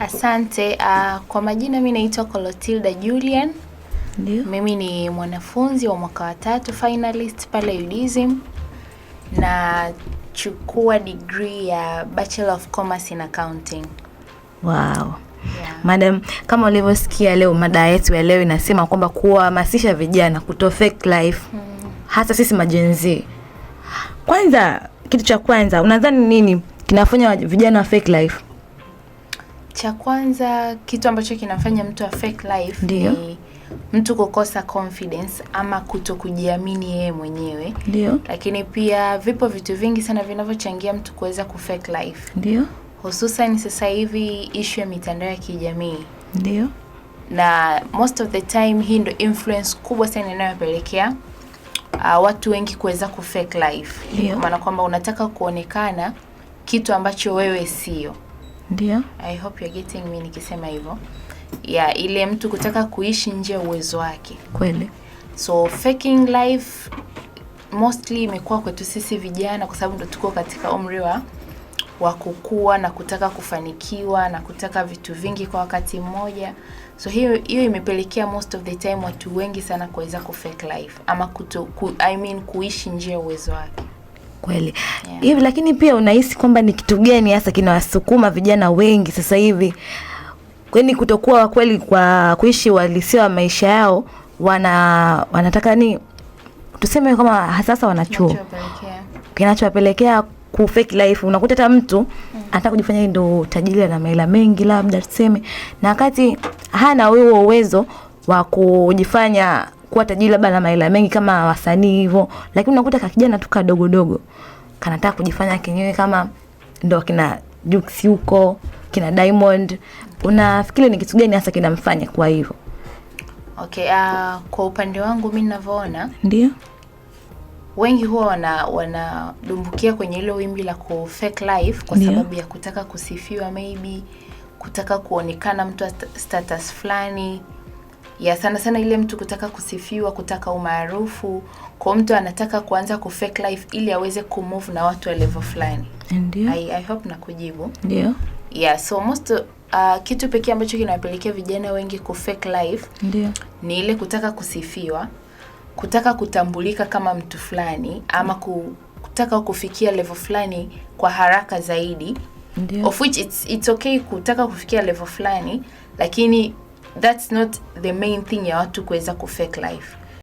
Asante. Kwa majina mimi naitwa Clotilda Julian. Ndio. Mimi ni mwanafunzi wa mwaka wa 3 finalist pale UDSM na chukua degree ya Bachelor of Commerce in Accounting. Wow. Yeah. Madam, kama ulivyosikia leo mada yetu ya leo inasema kwamba kuhamasisha vijana kuto fake life. Hasa sisi majenzi. Kwanza, kitu cha kwanza, unadhani nini kinafanya vijana wa fake life? Cha kwanza, kitu ambacho kinafanya mtu wa fake life Ndio. ni mtu kukosa confidence ama kutokujiamini yeye mwenyewe. Ndio. Lakini pia vipo vitu vingi sana vinavyochangia mtu kuweza kufake life. Ndio. Hususan sasa hivi issue ya mitandao ya kijamii. Ndio. Na most of the time hii ndio influence kubwa sana inayopelekea watu wengi kuweza kufake life. Ndio. Maana kwamba unataka kuonekana kitu ambacho wewe sio. Ndio. I hope you're getting me nikisema hivyo. Yeah, ile mtu kutaka kuishi nje uwezo wake. Kweli. So faking life mostly imekuwa kwetu sisi vijana kwa sababu ndo tuko katika umri wa kukua na kutaka kufanikiwa na kutaka vitu vingi kwa wakati mmoja. So hiyo imepelekea most of the time watu wengi sana kuweza kufake life ama kuishi nje ya uwezo wake. Kweli. Yeah. Hivi lakini pia unahisi kwamba ni kitu gani hasa kinawasukuma vijana wengi sasa hivi kwani kutokuwa kweli kwa kuishi uhalisia wa maisha yao, wanataka ni tuseme kama sasa wanachuo kinachowapelekea ku fake life. Unakuta hata mtu anataka kujifanya ndio tajiri na mahela mengi labda tuseme, na wakati hana huo uwezo wa kujifanya kuwa tajiri labda na mahela mengi kama wasanii hivyo, lakini unakuta kijana tu kadogo kanataka kujifanya kenyewe kama ndio kina Jux huko, kina Diamond. Unafikiri ni kitu gani hasa kinamfanya kwa hivyo? Okay, kwa upande wangu mimi ninavyoona, ndio wengi huwa wanadumbukia kwenye ile wimbi la ku fake life kwa sababu ya kutaka kusifiwa, maybe kutaka kuonekana mtu status fulani. Ya sana ile mtu kutaka kusifiwa, kutaka umaarufu, kwa mtu anataka kuanza ku fake life ili aweze kumove na watu wa level fulani. Ndio. I hope na kujibu. Ndio. Yeah, so most kitu pekee ambacho kinawapelekea vijana wengi ku fake life ndio ni ile kutaka kusifiwa, kutaka kutambulika kama mtu fulani ama kutaka kufikia level fulani kwa haraka zaidi. Ndio. Of which it's okay kutaka kufikia level fulani, lakini that's not the main thing ya watu kuweza ku fake life.